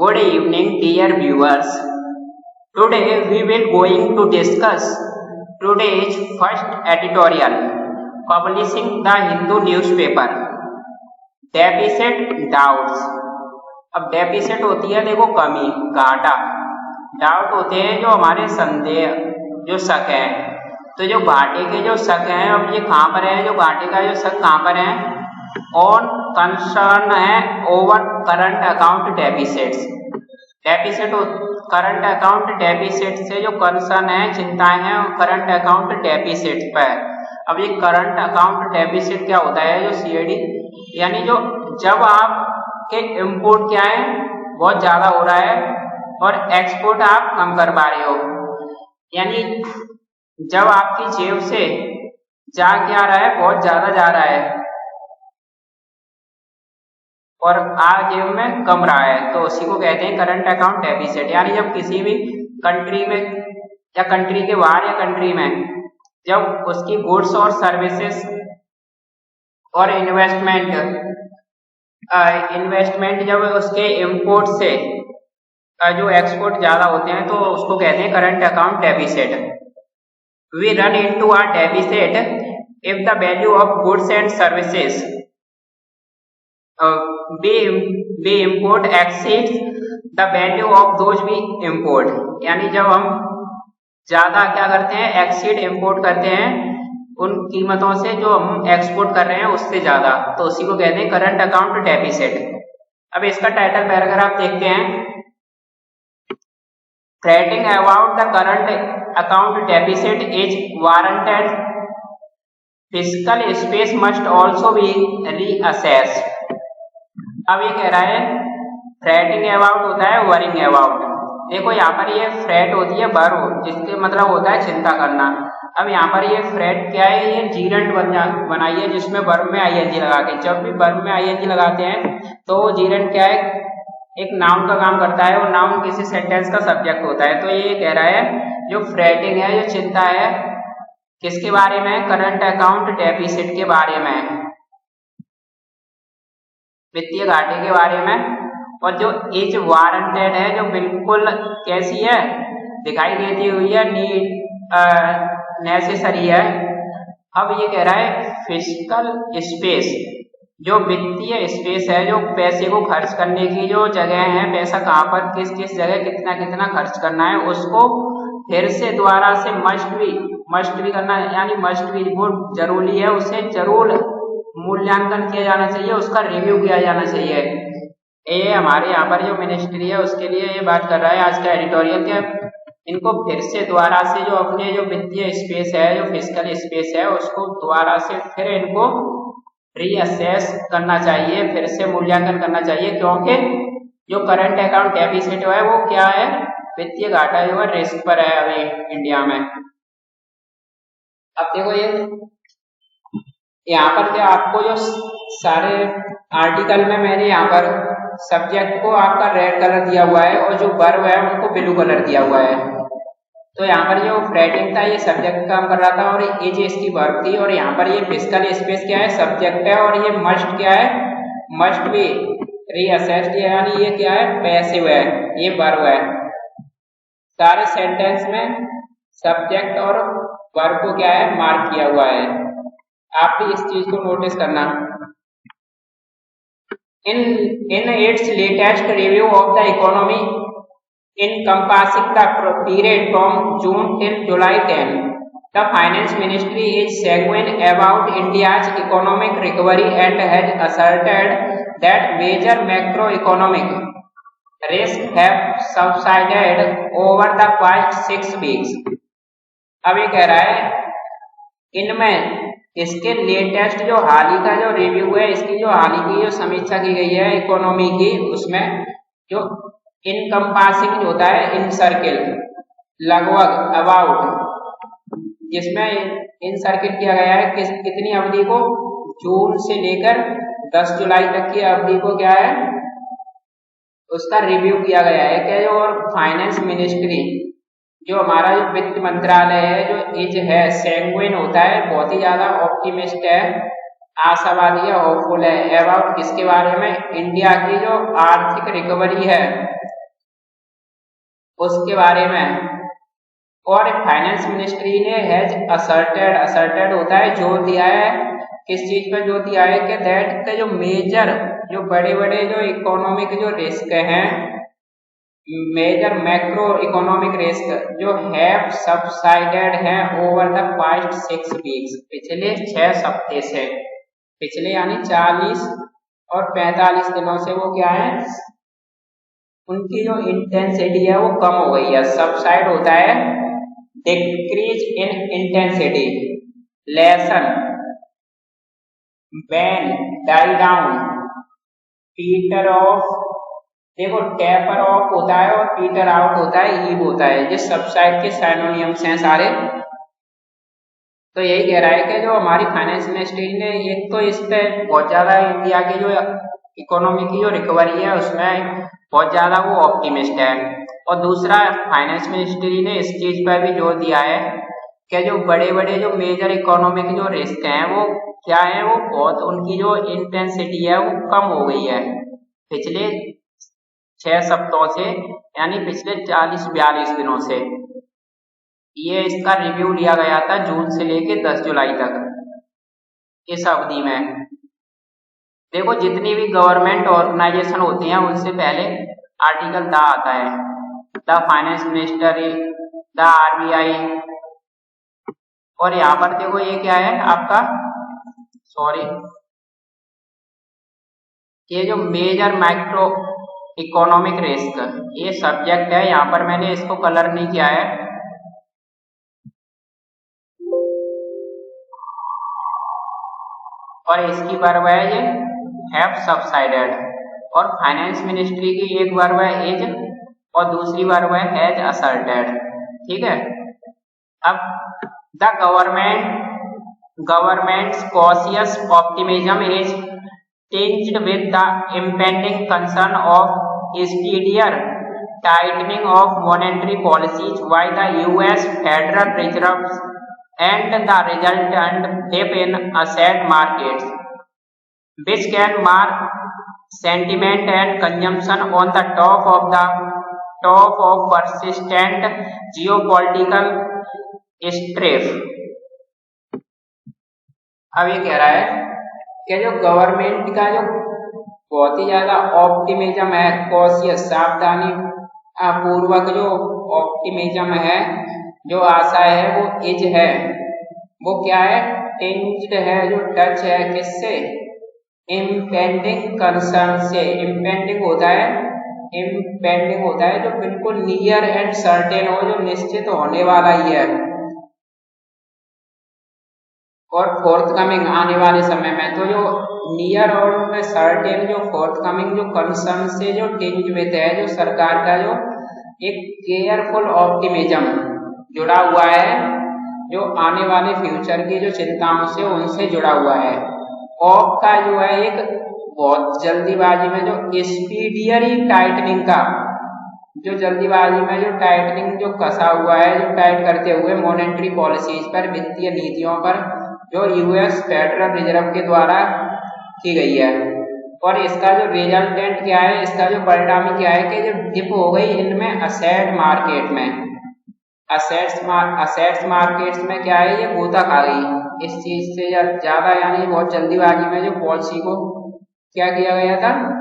Good evening, dear viewers. Today we will going to discuss today's first editorial publishing the Hindu newspaper. Deficit doubts. अब deficit होती है देखो कमी, घाटा। Doubt होते हैं जो हमारे संदेह, जो शक है। तो जो घाटे के जो शक हैं, अब ये कहाँ पर है, जो घाटे का जो शक कहाँ पर है, ऑन कंसर्न है over current account deficits. Deficit current account deficit से जो कंसर्न है, चिंताएं हैं करंट अकाउंट डेफिसिट पर। अब ये करंट अकाउंट डेफिसिट क्या होता है, जो सीएडी यानी जो जब आपके इंपोर्ट क्या है बहुत ज्यादा हो रहा है और एक्सपोर्ट आप कम कर पा रहे हो, यानी जब आपकी जेब से जा क्या रहा है, बहुत ज्यादा जा रहा है और आ जेब में कम रहा है, तो उसी को कहते हैं करंट अकाउंट डेफिसिट। यानी जब किसी भी कंट्री में या कंट्री के बाहर या कंट्री में जब उसकी गुड्स और सर्विसेज और इन्वेस्टमेंट जब उसके इंपोर्ट से जो एक्सपोर्ट ज्यादा होते हैं, तो उसको कहते हैं current account deficit. We run into a deficit if the value of goods and services we import exceeds the value of those we import। यानी जब हम ज्यादा क्या करते हैं, एक्सीड इंपोर्ट करते हैं उन कीमतों से जो हम एक्सपोर्ट कर रहे हैं उससे ज्यादा, तो उसी को कहते हैं करंट अकाउंट डेफिसिट। अब इसका टाइटल पैराग्राफ देखते हैं। Fretting about the current account deficit is warranted. Fiscal space must also be reassessed। अब ये कह रहा है फ्रेटिंग अबाउट होता है वरिंग अबाउट। देखो यहाँ पर ये फ्रेट होती है बर, जिसके मतलब होता है चिंता करना। अब यहाँ पर ये फ्रेट क्या है, ये जीरंट बनाई है जिसमें वर्ब में आईएनजी लगा के। जब भी वर्ब में आईएनजी लगाते हैं तो वो जीरंट क्या है, एक नाउन का काम करता है और नाउन किसी सेंटेंस का सब्जेक्ट होता है। तो ये कह रहा है जो फ्रेटिंग है, जो चिंता है किसके बारे में, करंट अकाउंट डेफिसिट के बारे में, वित्तीय घाटे के बारे में। और जो इज वारंटेड है, जो बिल्कुल कैसी है, दिखाई देती हुई है, नेसेसरी है। अब ये कह रहा है फिस्कल स्पेस, जो वित्तीय स्पेस है, जो पैसे को खर्च करने की जो जगह है, पैसा कहाँ पर किस किस जगह कितना कितना खर्च करना है, उसको फिर से दोबारा से मस्ट भी करना, यानी मस्ट भी रिपोर्ट जरूरी है, उसे जरूर मूल्यांकन किया जाना चाहिए, उसका रिव्यू किया जाना चाहिए। ये हमारे यहाँ पर जो मिनिस्ट्री है उसके लिए ये बात कर रहा है आज का एडिटोरियल के, इनको फिर से दोबारा से जो अपने जो वित्तीय स्पेस है, जो फिस्कल स्पेस है, उसको दोबारा से फिर इनको रीअसेस करना चाहिए, फिर से मूल्यांकन करना चाहिए, क्योंकि जो करंट अकाउंट डेफिसिट है वो क्या है, वित्तीय घाटा जो है रिस्क पर है अभी इंडिया में। अब देखो ये यहाँ पर क्या आपको जो सारे आर्टिकल में मैंने यहाँ पर सब्जेक्ट को आपका रेड कलर दिया हुआ है और जो वर्ब है उनको ब्लू कलर दिया हुआ है। तो यहाँ पर जो फ्रेटिंग था ये सब्जेक्ट काम कर रहा था और एज इसकी वर्ब थी, और यहाँ पर ये फिस्कल स्पेस क्या है, सब्जेक्ट है, और ये मस्ट क्या है, मस्ट बी रीअसेस्ड, यानी ये क्या है, पैसिव है, ये वर्ब है। सारे सेंटेंस में सब्जेक्ट और वर्ब को क्या है, मार्क किया हुआ है। आप भी इस चीज को नोटिस करना। In its latest review of the economy encompassing the period from June till July 10, the Finance Ministry is sanguine about India's economic recovery and has asserted that major macroeconomic risks have subsided over the past 6 weeks। अब ये कह रहा है इनमें इसके latest जो हाल ही का जो रिव्यू है, इसकी जो हाल ही की जो समीक्षा की गई है इकोनॉमी की, उसमें जो इनकम्पासिंग होता है, इन सर्किल, लगभग, अबाउट, जिसमें इन सर्किल किया गया है कितनी अवधि को, जून से लेकर 10 जुलाई तक की अवधि को क्या है, उसका रिव्यू किया गया है। क्या जो और फाइनेंस मिनिस्ट्री, जो हमारा जो वित्त मंत्रालय है, जो एज है, सैंग्विन होता है, बहुत ही ज्यादा ऑप्टिमिस्ट है, आशावादी है, होपफुल है अबाउट किसके बारे में, इंडिया की जो आर्थिक रिकवरी है, उसके बारे में। और फाइनेंस मिनिस्ट्री ने हैज असर्टेड होता है जोर दिया है, किस चीज पर जोर दिया है कि दैट के जो मेजर जो बड़े बड़े जो इकोनॉमिक जो रिस्क हैं, मेजर मैक्रो इकोनॉमिक रिस्क जो हैव सबसाइडेड हैं ओवर द पास्ट 6 वीक्स, पिछले 6 हफ्ते से, पिछले यानी 40 और 45 दिनों से वो क्या है, उनकी जो इंटेंसिटी है वो कम हो गई है। सबसाइड होता है decrease in intensity, lessen, wane, die down, peter off, देखो टेपर ऑफ होता है और पीटर आउट होता है, ईव होता है, ये सबसाइड के साइनोनिम्स हैं सारे। तो यही कह रहा है कि जो हमारी फाइनेंस मिनिस्ट्री ने एक तो इस पे बहुत ज्यादा इंडिया की जो इकोनॉमी की जो रिकवरी है उसमें बहुत ज्यादा वो ऑप्टिमिस्ट है, और दूसरा फाइनेंस मिनिस्ट्री ने इस चीज पर भी जोर दिया है कि जो बड़े बड़े जो मेजर इकोनॉमिक जो रिस्क हैं वो क्या है, वो बहुत उनकी जो इंटेंसिटी है वो कम हो गई है पिछले 6 हफ्तों से, यानी पिछले 40-42 दिनों से। ये इसका रिव्यू लिया गया था जून से लेके 10 जुलाई तक, इस अवधि में। देखो जितनी भी गवर्नमेंट ऑर्गेनाइजेशन होती हैं उनसे पहले आर्टिकल द आता है, the finance minister, the RBI, और यहाँ पर देखो ये क्या है आपका, सॉरी, ये जो मेजर माइक्रो इकोनॉमिक रिस्क ये सब्जेक्ट है, यहाँ पर मैंने इसको कलर नहीं किया है। और इसकी वर्ब है ये हैव सबसाइडेड, और फाइनेंस मिनिस्ट्री की एक वर्ब है इज और दूसरी वर्ब है हैज असर्टेड, ठीक है। अब the governments cautious optimism is tinged with the impending concern of speedier tightening of monetary policies by the US Federal Reserve and the resultant dip in asset markets, which can mark sentiment and consumption on the top of persistent geopolitical strife। अब ये कह रहा है कि जो government का जो बहुत ही ज्यादा ऑप्टिमिज्म है, कॉशियस सावधानी पूर्वक जो ऑप्टिमिज्म है, जो आशा है वो इज है, वो क्या है, टिंज्ड है, जो टच है किससे, इम्पेंडिंग कंसर्न से। इम्पेंडिंग होता है जो बिल्कुल नियर एंड सर्टेन हो, जो निश्चित होने वाला ही है, और फोर्थ कमिंग आने वाले समय में। तो जो नियर और सर्टेन जो फोर्थ कमिंग जो कंसर्न से जो टिंज विद है, जो सरकार का जो एक केयरफुल ऑप्टिमिज्म जुड़ा हुआ है, जो आने वाले फ्यूचर की जो चिंताओं से उनसे जुड़ा हुआ है। ऑफ का जो है एक बहुत जल्दीबाजी में जो स्पीडियरी टाइटनिंग का, जो जल्दीबाजी में जो टाइटनिंग जो कसा हुआ है, जो टाइट करते हुए मॉनेटरी पॉलिसीज पर, वित्तीय नीतियों पर, जो यूएस फेडरल रिजर्व के द्वारा की गई है। और इसका जो रिजल्टेंट क्या है, इसका जो परिणामी क्या है कि जो डिप हो गई इनमें असेट मार्केट में, असेट्स मार्केट्स में क्या है, ये गोता खा गई इस चीज से ज्यादा, यानी बहुत जल्दीबाजी में जो पॉलिसी को क्या किया गया था,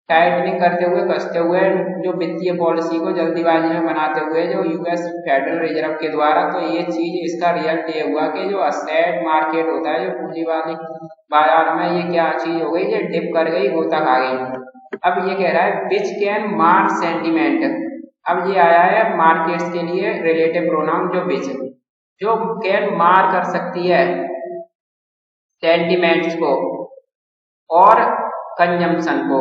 टाइटनिंग करते हुए, कसते हुए, जो वित्तीय पॉलिसी को जल्दीबाजी में बनाते हुए जो यूएस फेडरल रिजर्व के द्वारा। तो ये चीज इसका रिजल्ट ये हुआ कि जो असेट मार्केट होता है, जो पूंजी वाली बाजार में, ये क्या चीज हो गई, ये डिप कर गई, गोता खा गई। अब ये कह रहा है विच कैन मार्क सेंटिमेंट, अब ये आया है मार्केट्स के लिए रिलेटिव प्रोनाउन, जो विच, जो कैन मार कर सकती है सेंटिमेंट्स को और कंजम्पशन को।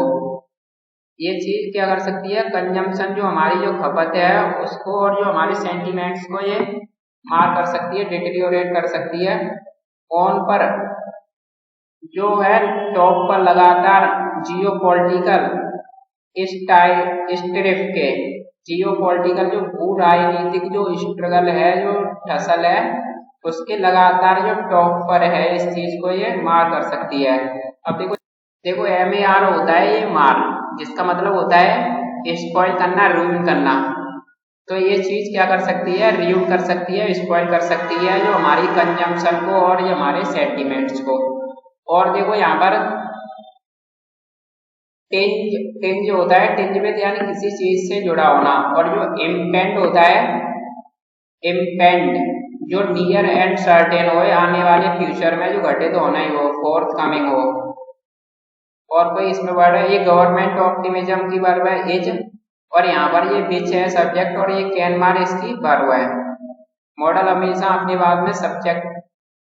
ये चीज क्या कर सकती है, कंजम्पशन जो हमारी जो खपत है उसको, और जो हमारे सेंटिमेंट्स को ये मार कर सकती है, डिटेरियोरेट कर सकती है। ऑन पर जो है टॉप पर लगातार जियोपॉलिटिकल स्ट्रिफ के, जियोपॉलिटिकल जो भू राजनीतिक जो स्ट्रगल है, जो फसल है, उसके लगातार जो टॉप पर है, इस चीज को ये मार कर सकती है। अब देखो MAR होता है ये मार, जिसका मतलब होता है स्पॉइल करना, रूइन करना। तो ये चीज क्या कर सकती है, रिड्यूस कर सकती है, स्पॉइल कर सकती है जो हमारी कंजम्पशन को और ये हमारे सेंटीमेंट्स को। और देखो यहाँ पर टिंज होता है, टिंज में यानी किसी चीज से जुड़ा होना, और जो इम्पेंड होता है, इम्पेंड जो नियर एंड सर्टेन हो, आने वाले फ्यूचर में जो घटित होना ही हो, फोर्थ कमिंग हो। और कोई इसमें वर्ड है, ये गवर्नमेंट ऑप्टिमिज्म की वर्ब है इज, और यहाँ पर ये विच है सब्जेक्ट, और ये कैन मार इसकी वर्ब है। मॉडल हमेशा अपने बाद में सब्जेक्ट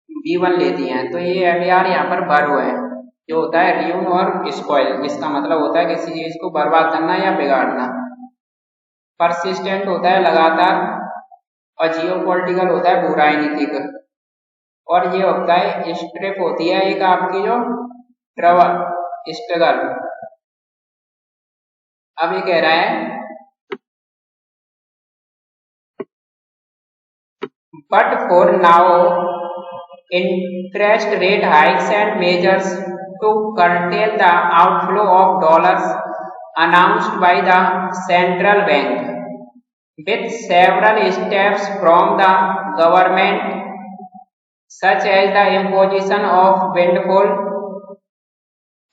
V1 लेती हैं, तो ये MAR यहाँ पर वर्ब है जो होता है रियून और स्पॉइल, जिसका मतलब होता है किसी चीज को बर्बाद करना या बिगाड़ना। परसिस्टेंट होता है लगातार, और जियोपॉलिटिकल होता है बुरा नीतिक, और ये होता है स्ट्रिप होती है एक आपकी जो ट्रबल स्ट्रगल। अब ये कह रहा है but for now interest rate hikes and measures to curtail the outflow of dollars announced by the central bank with several steps from the government such as the imposition of windfall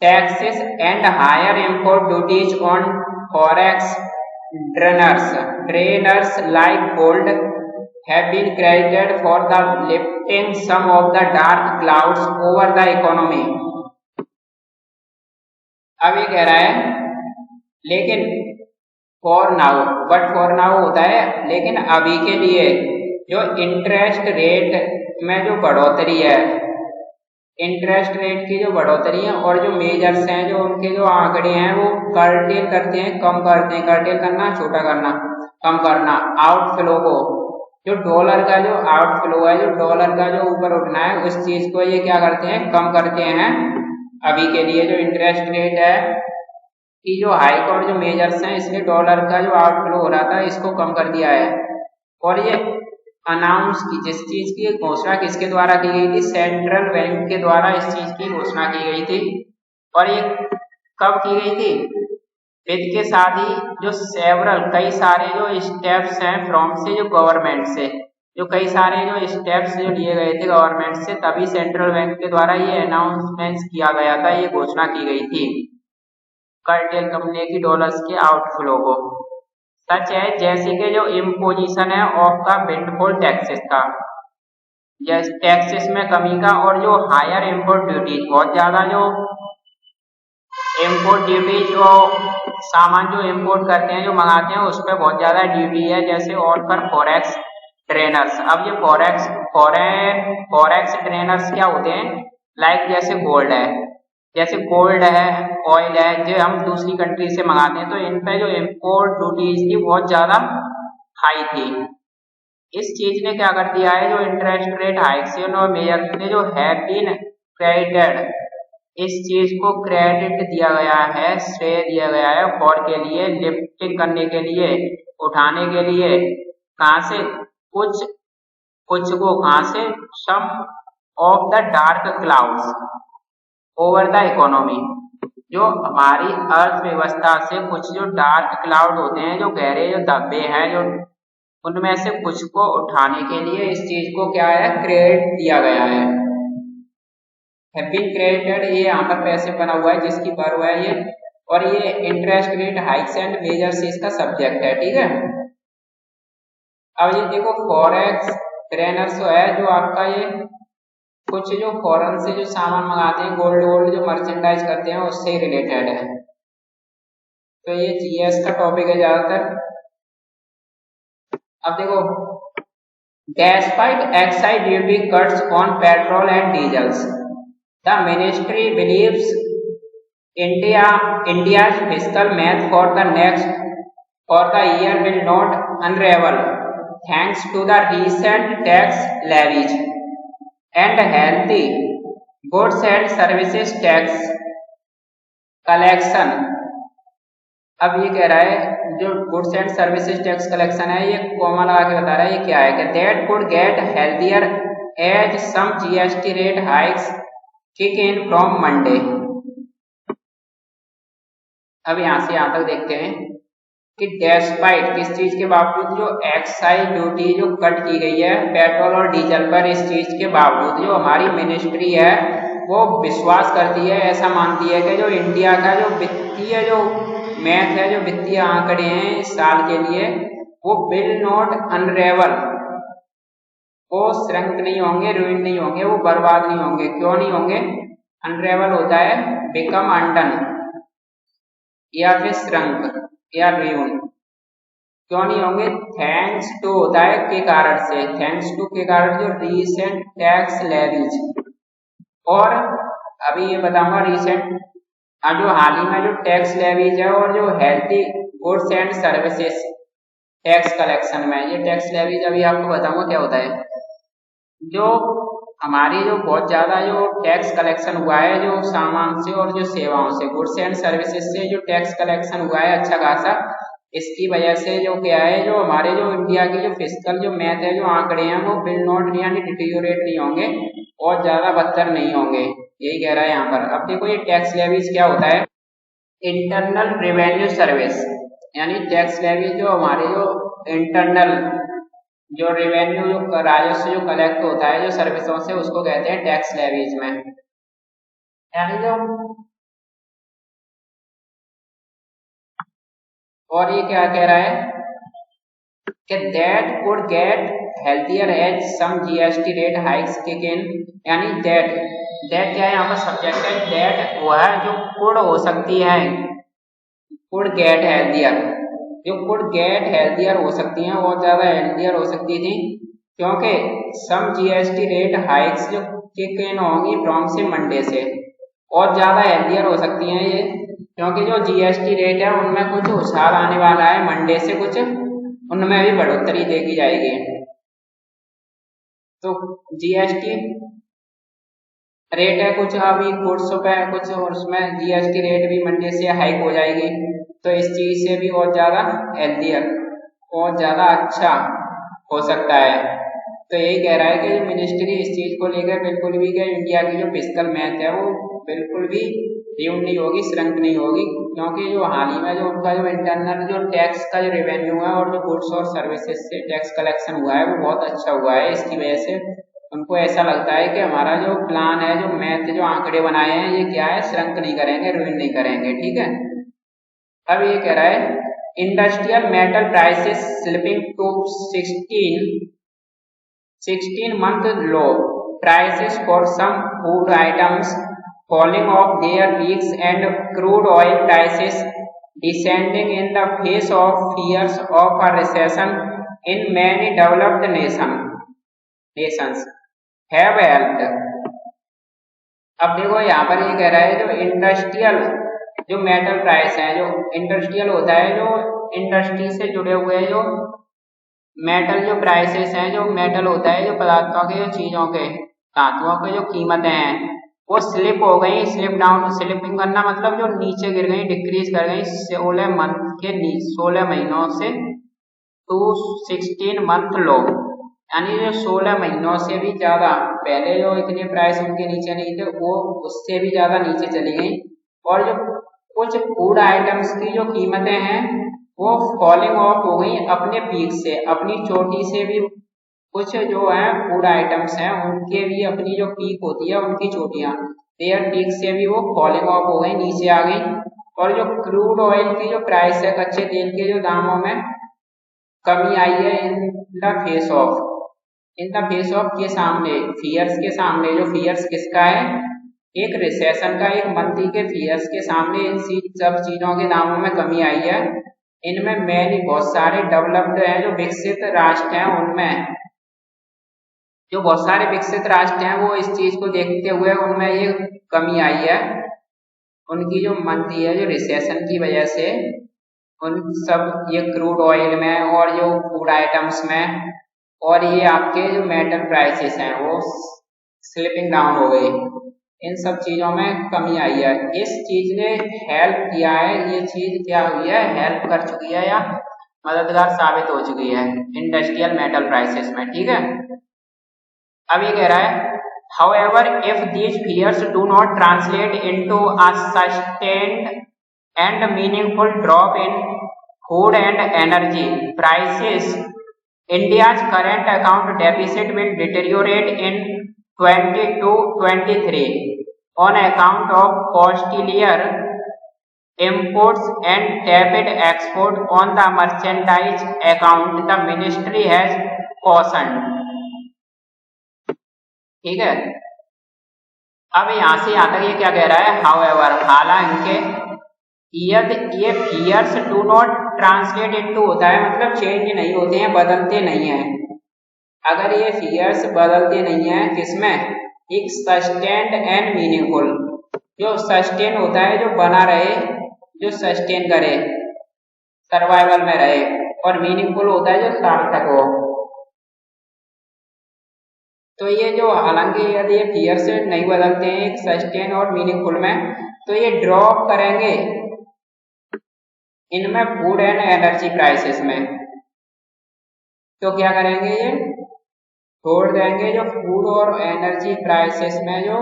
taxes and higher import duties on forex drainers like gold have been credited for the lifting some of the dark clouds over the economy। अब ये कह रहा है लेकिन for now, but for now होता है लेकिन अभी के लिए जो इंटरेस्ट रेट में जो बढ़ोतरी है, इंटरेस्ट रेट की जो बढ़ोतरी है और जो मेजर्स हैं जो उनके जो आंकड़े हैं वो कर्टेल करते हैं, कम करते हैं। कर्टेल करना, छोटा करना, कम करना आउटफ्लो को, जो डॉलर का जो आउटफ्लो है, जो डॉलर का जो ऊपर उठना है, उस चीज को ये क्या करते हैं, कम करते हैं। अभी के लिए जो इंटरेस्ट रेट है कि जो हाइक और जो मेजर्स हैं इसलिए डॉलर का जो आउटफ्लो हो रहा था इसको कम कर दिया है। और ये अनाउंस की, जिस चीज की घोषणा किसके द्वारा की गई थी, सेंट्रल बैंक के द्वारा इस चीज की घोषणा की गई थी। और ये कब की गई थी, विद के साथ ही जो सेवरल कई सारे जो स्टेप्स हैं फ्रॉम से, जो गवर्नमेंट से जो कई सारे जो स्टेप्स जो लिए गए थे गवर्नमेंट से, तभी सेंट्रल बैंक के द्वारा ये अनाउंसमेंट किया गया था, ये घोषणा की गई थी कर्टेल कंपनी की डॉलर्स के आउटफ्लो को। सच है जैसे कि जो इम्पोजिशन है ऑफ का विंडफॉल टैक्सेस का, टैक्सेस में कमी का, और जो हायर इम्पोर्ट ड्यूटी, बहुत ज्यादा जो इम्पोर्ट ड्यूटी, जो सामान जो इम्पोर्ट करते हैं, जो मंगाते हैं, उस पर बहुत ज्यादा ड्यूटी है, जैसे और पर फॉरेक्स ट्रेनर्स। अब ये फॉरेक्स ट्रेनर्स क्या होते हैं, लाइक जैसे गोल्ड है, ऑयल है, जो हम दूसरी कंट्री से मंगाते हैं, तो इन पे जो इम्पोर्ट ड्यूटीज थी बहुत ज्यादा हाई थी। इस चीज ने क्या कर दिया है, जो इंटरेस्ट रेट हाइक्स और मेजर्स ने जो हैव बीन क्रेडिटेड, इस चीज को क्रेडिट दिया गया है, श्रेय दिया गया है फॉर के लिए, लिफ्टिंग करने के लिए, उठाने के लिए, कहां से, कुछ को, कहां से, some of the dark clouds over the economy, जो हमारी अर्थव्यवस्था से कुछ जो डार्क क्लाउड होते हैं, जो गहरे जो धब्बे हैं, जो उनमें से कुछ को उठाने के लिए इस चीज को क्या है, क्रेडिट दिया गया है। हैव बीन क्रेडिटेड, ये यहाँ पर पैसे बना हुआ है जिसकी वर्ब है ये, और ये interest rate hikes and measures इसका सब्जेक्ट है, ठीक है। अब ये देखो फॉरेक्स ट्रेनर्स है, जो आपका ये कुछ जो फॉरेन से जो सामान मंगाते हैं, गोल्ड जो मर्चेंडाइज करते हैं, उससे रिलेटेड है। तो ये जीएस का टॉपिक है ज्यादातर। अब देखो, despite excise duty cuts on petrol and diesels, the ministry believes India's fiscal math for the year will not unravel thanks to the recent tax levies and healthy goods and services tax collection। अब ये कह रहा है जो goods and services tax collection है, ये comma लगा के बता रहा है ये क्या है, कि that could get healthier as some GST rate hikes kick in from Monday. अब यहां से यहां तक देखते हैं। कि डेस्पाइट किस चीज के बावजूद जो एक्साइज ड्यूटी जो कट की गई है पेट्रोल और डीजल पर, इस चीज के बावजूद जो हमारी मिनिस्ट्री है वो विश्वास करती है, ऐसा मानती है कि जो इंडिया का जो वित्तीय जो मैथ है, जो वित्तीय आंकड़े हैं इस साल के लिए, वो विल नॉट अनरेवल, वो श्रंक नहीं होंगे, रुइन नहीं होंगे, वो बर्बाद नहीं होंगे। क्यों नहीं होंगे? अनरेवल होता है बिकम अनडन या फिर श्रंक या रुइन। क्यों नहीं होंगे? थैंक्स टू होता है के कारण से, थैंक्स टू के कारण जो रीसेंट टैक्स लेवीज, और अभी ये बताऊंगा रिसेंट जो हाल ही में जो टैक्स लेवीज है और जो healthy goods and services tax collection में, ये टैक्स लेवीज अभी आपको बताऊंगा क्या होता है। जो हमारी जो बहुत ज्यादा जो टैक्स कलेक्शन हुआ है जो सामान से और जो सेवाओं से, गुड्स एंड सर्विसेज से जो टैक्स कलेक्शन हुआ है अच्छा खासा, इसकी वजह से जो क्या है, जो हमारे जो इंडिया की जो फिस्कल जो मैथ है, जो आंकड़े हैं वो विल नॉट यानी डिटीरियोरेट नहीं होंगे और ज्यादा बदतर नहीं होंगे, यही कह रहा है यहाँ पर। अब देखो ये टैक्स लेवीज क्या होता है, इंटरनल रेवेन्यू सर्विस, यानी टैक्स लेवीज जो हमारे जो इंटरनल जो रेवेन्यू जो राजस्व जो कलेक्ट होता है जो सर्विसों से, उसको कहते हैं टैक्स लेवीज में। यानी जो, और ये क्या कह रहा है कि that could get healthier as some GST rate hikes kick in, यानी दैट, दैट क्या है यहाँ पर सब्जेक्ट है, दैट वो है जो कुड हो सकती है, कुड गेट हेल्थियर, जो कुड गेट हेल्थियर हो सकती हैं, बहुत ज्यादा हेल्थियर हो सकती थी, क्योंकि सम जीएसटी रेट हाइक्स जो किक इन होंगी फ्रॉम से मंडे से, और ज्यादा हेल्थियर हो सकती हैं ये, क्योंकि जो जीएसटी रेट है उनमें कुछ उछाल आने वाला है मंडे से, कुछ उनमें भी बढ़ोतरी देखी जाएगी। तो जीएसटी रेट है कुछ अभी गुड्स पे कुछ, और उसमें जीएसटी रेट भी मंडे से हाइक हो जाएगी, तो इस चीज से भी और ज्यादा हेल्थियर और ज्यादा अच्छा हो सकता है। तो यही कह रहा है कि जो मिनिस्ट्री इस चीज को लेकर बिल्कुल भी कि इंडिया की जो फिस्कल मैथ है वो बिल्कुल भी रियून नहीं होगी, श्रंक नहीं होगी, क्योंकि जो हाल ही में जो उनका जो इंटरनल जो टैक्स का जो रेवेन्यू है और जो गुड्स और सर्विसेज से टैक्स कलेक्शन हुआ है वो बहुत अच्छा हुआ है। इसकी वजह से उनको ऐसा लगता है कि हमारा जो प्लान है, जो मैथ जो आंकड़े बनाए हैं, ये क्या है, श्रंक नहीं करेंगे, रुइन नहीं करेंगे। ठीक है, अब ये कह रहा है industrial metal prices slipping to 16 month low, prices for some food items falling off their peaks and crude oil prices descending in the face of fears of a recession in many developed nations have helped। अब देखो यहाँ पर ये कह रहा है जो industrial जो मेटल प्राइस है, जो इंडस्ट्रियल होता है जो इंडस्ट्री से जुड़े हुए जो मेटल जो प्राइसेस हैं, जो मेटल होता है जो पदार्थों के, जो चीजों के, धातुओं के जो कीमतें हैं वो स्लिप हो गई, स्लिप डाउन, स्लिपिंग करना मतलब जो नीचे गिर गई, डिक्रीज कर गई 16 मंथ के 16 महीनों से टू 16 मंथ लो, यानी जो 16 महीनों से भी ज्यादा पहले जो इतने प्राइस उनके नीचे नहीं थे वो उससे भी ज्यादा नीचे चली गई, और जो कुछ फूड आइटम्स की जो कीमतें हैं वो फॉलिंग ऑफ हो गई अपने पीक से, अपनी चोटी से भी। कुछ जो है फूड आइटम्स हैं उनके भी अपनी जो पीक होती है, उनकी चोटियां, देयर पीक से भी वो फॉलिंग ऑफ हो गई, नीचे आ गई। और जो क्रूड ऑयल की जो प्राइस है, कच्चे तेल के जो दामों में कमी आई है in the face of, in the face of के सामने, फियर्स के सामने, जो फियर्स किसका है, एक रिसेशन का, एक मंदी के फियर्स के सामने इन सब चीजों के दामों में कमी आई है। इनमें मैंने बहुत सारे डेवलप्ड हैं, जो विकसित राष्ट्र हैं, उनमें जो बहुत सारे विकसित राष्ट्र हैं वो इस चीज को देखते हुए उनमें ये कमी आई है, उनकी जो मंदी है जो रिसेशन की वजह से, उन सब ये क्रूड ऑयल में और जो फूड आइटम्स में और ये आपके जो मेटल प्राइसेस हैं वो स्लिपिंग डाउन हो गई, इन सब चीजों में कमी आई है। इस चीज ने हेल्प किया है, ये चीज क्या हुई है, हेल्प कर चुकी है या मददगार साबित हो चुकी है इंडस्ट्रियल मेटल प्राइसेस में। ठीक है, अब ये कह रहा है however if these fears do not translate into a sustained and meaningful drop in food and energy prices, India's current account deficit will deteriorate in 22-23 on account of costlier imports and tepid export on the merchandise account, the ministry has cautioned. ठीक है, अब यहाँ से यहाँ तक ये क्या कह रहा है, हाउएवर, हालांकि ये fears do not translate into होता है मतलब चेंज नहीं होते हैं, बदलते नहीं हैं। अगर ये फियर्स बदलते नहीं हैं किसमें, एक सस्टेन्ड एंड मीनिंगफुल, जो सस्टेन होता है जो बना रहे, जो सस्टेन करे, सर्वाइवल में रहे, और मीनिंगफुल होता है जो सार्थक हो। तो ये जो हालांकि यदि ये फियर्स नहीं बदलते हैं एक सस्टेन और मीनिंगफुल में, तो ये ड्रॉप करेंगे इनमें फूड एंड एनर्जी प्राइसेस में। तो क्या करेंगे, ये छोड़ देंगे जो फूड और एनर्जी प्राइसेस में जो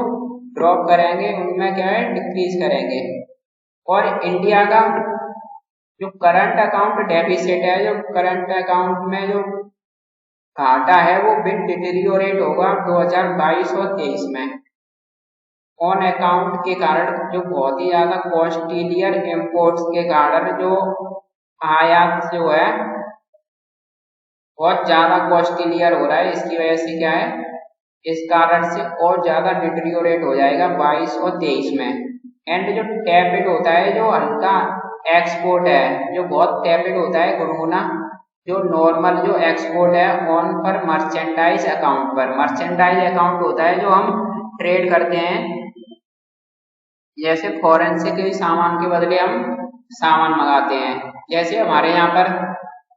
ड्रॉप करेंगे उनमें क्या है, डिक्रीज करेंगे। और इंडिया का जो करंट अकाउंट डेफिसिट है, जो करंट अकाउंट में जो घाटा है वो बिट डिटेरियोरेट होगा 2022 और 23 में ऑन अकाउंट के कारण, जो बहुत ही ज्यादा कॉस्टलियर इम्पोर्ट्स के कारण, जो आयात जो है बहुत ज्यादा कॉस्टलियर हो रहा है, इसकी वजह से क्या है, इस कारण से और ज्यादा डिटेरियोरेट हो जाएगा 22 और 23 में। एंड जो टैपिड होता है, जो हल्का एक्सपोर्ट है, जो बहुत टैपिड होता है, गुनगुना, जो नॉर्मल जो एक्सपोर्ट है ऑन पर मर्चेंडाइज अकाउंट पर। मर्चेंडाइज अकाउंट होता है जो हम ट्रेड करते हैं, जैसे फॉरेन से कोई सामान के बदले हम सामान मंगाते हैं। जैसे हमारे यहाँ पर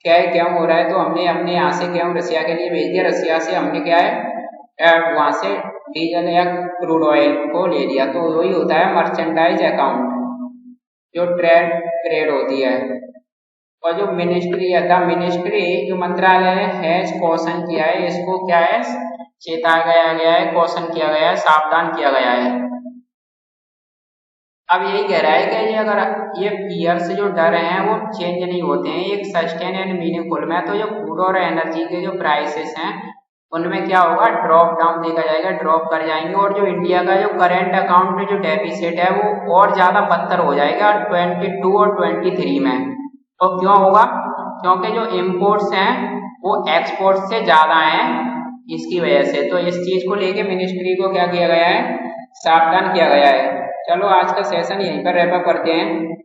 क्या है, गेहूँ हो रहा है तो हमने अपने यहाँ से गेहूँ रसिया के लिए भेज दिया, रसिया से हमने क्या है वहाँ से डीजल या क्रूड ऑयल को ले लिया, तो वही होता है मर्चेंडाइज अकाउंट, जो ट्रेड होती है। और जो मिनिस्ट्री है, द मिनिस्ट्री जो मंत्रालय है कॉशन किया है, इसको क्या है, चेताया गया है, कॉशन किया गया है, सावधान किया गया है। अब यही कह रहा है कि ये अगर ये फियर्स जो डर हैं वो चेंज नहीं होते हैं एक सस्टेन एंड मीनिंगफुल में, तो जो फूड और एनर्जी के जो प्राइसेस हैं उनमें क्या होगा, ड्रॉप डाउन देखा जाएगा, ड्रॉप कर जाएंगे। और जो इंडिया का जो करेंट अकाउंट में जो डेफिसिट है वो और ज्यादा बदतर हो जाएगा 22 और 23 में। तो क्यों होगा, क्योंकि जो इम्पोर्ट्स हैं वो एक्सपोर्ट से ज्यादा हैं, इसकी वजह से। तो इस चीज को लेके मिनिस्ट्री को क्या किया गया है, सावधान किया गया है। चलो आज का सेशन यहीं पर रैप अप करते हैं।